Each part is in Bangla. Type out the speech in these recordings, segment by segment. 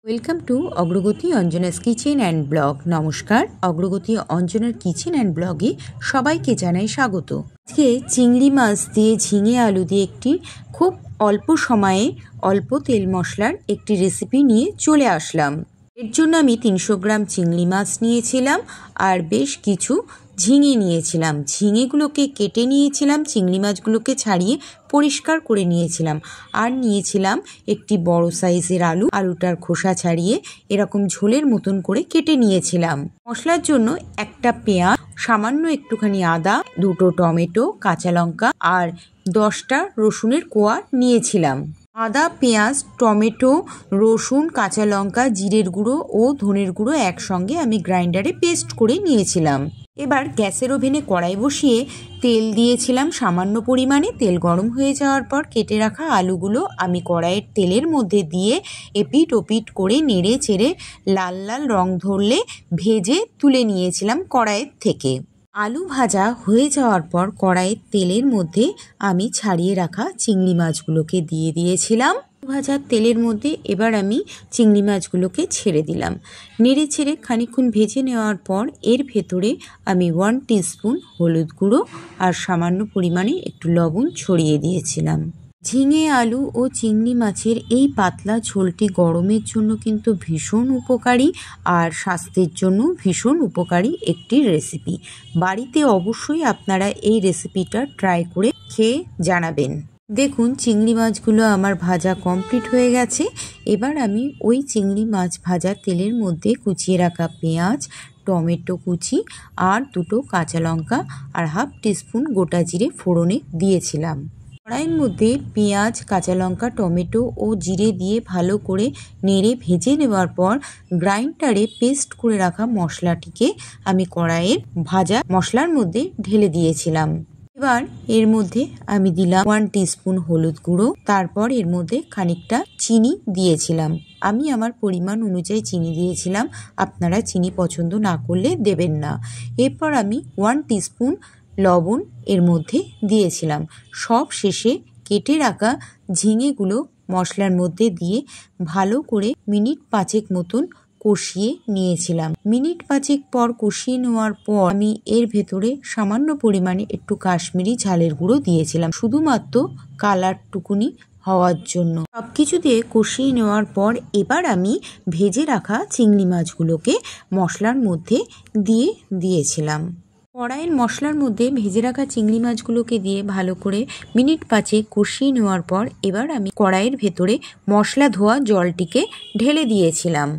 ওয়েলকাম টু অগ্রগতি অঞ্জনাস কিচেন অ্যান্ড ব্লগ। নমস্কার, অগ্রগতি অঞ্জনার কিচেন অ্যান্ড ব্লগে সবাইকে জানাই স্বাগত। আজকে চিংড়ি মাছ দিয়ে ঝিঙে আলু দিয়ে একটি খুব অল্প সময়ে অল্প তেল মশলার একটি রেসিপি নিয়ে চলে আসলাম। এর জন্য আমি 300 গ্রাম চিংড়ি মাছ নিয়েছিলাম আর বেশ কিছু ঝিঙে নিয়েছিলাম। ঝিঙেগুলোকে কেটে নিয়েছিলাম, চিংড়ি মাছগুলোকে ছাড়িয়ে পরিষ্কার করে নিয়েছিলাম। আর নিয়েছিলাম একটি বড় সাইজের আলুটার খোসা ছাড়িয়ে এরকম ঝোলের মতন করে কেটে নিয়েছিলাম। মশলার জন্য একটা পেঁয়াজ, সামান্য একটুখানি আদা, 2টো টমেটো, কাঁচা লঙ্কা আর 10টা রসুনের কোয়া নিয়েছিলাম। আদা, পেঁয়াজ, টমেটো, রসুন, কাঁচা লঙ্কা, জিরের গুঁড়ো ও ধনের গুঁড়ো একসঙ্গে আমি গ্রাইন্ডারে পেস্ট করে নিয়েছিলাম। এবার গ্যাসের ওভেনে কড়াই বসিয়ে তেল দিয়েছিলাম সামান্য পরিমাণে। তেল গরম হয়ে যাওয়ার পর কেটে রাখা আলুগুলো আমি কড়াইয়ের তেলের মধ্যে দিয়ে এপিট ওপিট করে নেড়ে চেড়ে লাল লাল রং ধরলে ভেজে তুলে নিয়েছিলাম কড়াইয়ের থেকে। আলু ভাজা হয়ে যাওয়ার পর কড়াইয়ের তেলের মধ্যে আমি ছাড়িয়ে রাখা চিংড়ি মাছগুলোকে দিয়ে দিয়েছিলাম। ভাজার তেলের মধ্যে এবার আমি চিংড়ি মাছগুলোকে ছেড়ে দিলাম। নেড়ে ছেড়ে খানিকক্ষণ ভেজে নেওয়ার পর এর ভেতরে আমি 1 টিস্পুন হলুদ গুঁড়ো আর সামান্য পরিমাণে একটু লবণ ছড়িয়ে দিয়েছিলাম। ঝিঙে আলু ও চিংড়ি মাছের এই পাতলা ঝোলটি গরমের জন্য কিন্তু ভীষণ উপকারী আর স্বাস্থ্যের জন্য ভীষণ উপকারী একটি রেসিপি। বাড়িতে অবশ্যই আপনারা এই রেসিপিটা ট্রাই করে খেয়ে জানাবেন। দেখুন, চিংড়ি মাছগুলো আমার ভাজা কমপ্লিট হয়ে গেছে। এবার আমি ওই চিংড়ি মাছ ভাজা তেলের মধ্যে কুচিয়ে রাখা পেঁয়াজ, টমেটো কুচি আর 2টো কাঁচা লঙ্কা আর 1/2 টিস্পুন গোটা জিরে ফোড়নে দিয়েছিলাম। কড়াইয়ের মধ্যে পেঁয়াজ, কাঁচা লঙ্কা, টমেটো ও জিরে দিয়ে ভালো করে নেড়ে ভেজে নেওয়ার পর গ্রাইন্ডারে পেস্ট করে রাখা মশলাটিকে আমি কড়াইয়ের ভাজা মশলার মধ্যে ঢেলে দিয়েছিলাম। এবার এর মধ্যে আমি দিলাম 1 টিস্পুন হলুদ গুঁড়ো, তারপর এর মধ্যে খানিকটা চিনি দিয়েছিলাম। আমি আমার পরিমাণ অনুযায়ী চিনি দিয়েছিলাম, আপনারা চিনি পছন্দ না করলে দেবেন না। এরপর আমি 1 টিস্পুন লবণ এর মধ্যে দিয়েছিলাম। সব শেষে কেটে রাখা ঝিঙেগুলো মশলার মধ্যে দিয়ে ভালো করে মিনিট 5 মতন কষিয়ে নিয়েছিলাম। মিনিট 5 পর কষিয়ে নেওয়ার পর আমি এর ভেতরে সামান্য পরিমাণে একটু কাশ্মীরি ঝালের গুঁড়ো দিয়েছিলাম, শুধুমাত্র কালারটুকুনি হওয়ার জন্য। সবকিছু দিয়ে কষিয়ে নেওয়ার পর এবার আমি ভেজে রাখা চিংড়ি মাছগুলোকে মশলার মধ্যে দিয়েছিলাম। কড়াইয়ের মশলার মধ্যে ভেজে রাখা চিংড়ি মাছগুলোকে দিয়ে ভালো করে মিনিট 5 কষিয়ে নেওয়ার পর এবার আমি কড়াইয়ের ভেতরে মশলা ধোয়া জলটিকে ঢেলে দিয়েছিলাম।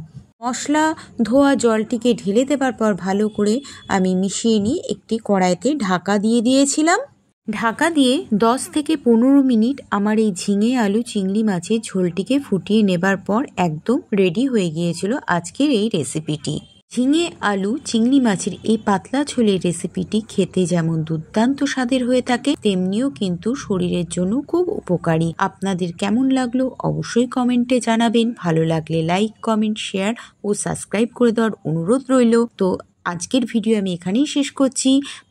মশলা ধোয়া জলটিকে ঢেলে দেওয়ার পর ভালো করে আমি মিশিয়ে নিয়ে একটি কড়াইতে ঢাকা দিয়ে দিয়েছিলাম। ঢাকা দিয়ে 10 থেকে 15 মিনিট আমার এই ঝিঙে আলু চিংড়ি মাছের ঝোলটিকে ফুটিয়ে নেবার পর একদম রেডি হয়ে গিয়েছিল আজকের এই রেসিপিটি। ঝিঙে আলু চিংড়ি মাছের এই পাতলা ঝোলের রেসিপিটি খেতে যেমন দুর্দান্ত স্বাদের হয়ে থাকে, তেমনিও কিন্তু শরীরের জন্য খুব উপকারী। আপনাদের কেমন লাগলো অবশ্যই কমেন্টে জানাবেন। ভালো লাগলে লাইক, কমেন্ট, শেয়ার ও সাবস্ক্রাইব করে দেওয়ার অনুরোধ রইল। তো আজকের ভিডিও আমি এখানেই শেষ করছি।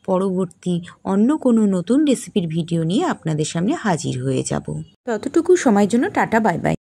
পরবর্তী অন্য কোনো নতুন রেসিপির ভিডিও নিয়ে আপনাদের সামনে হাজির হয়ে যাব। ততটুকু সময়ের জন্য টাটা, বাই বাই।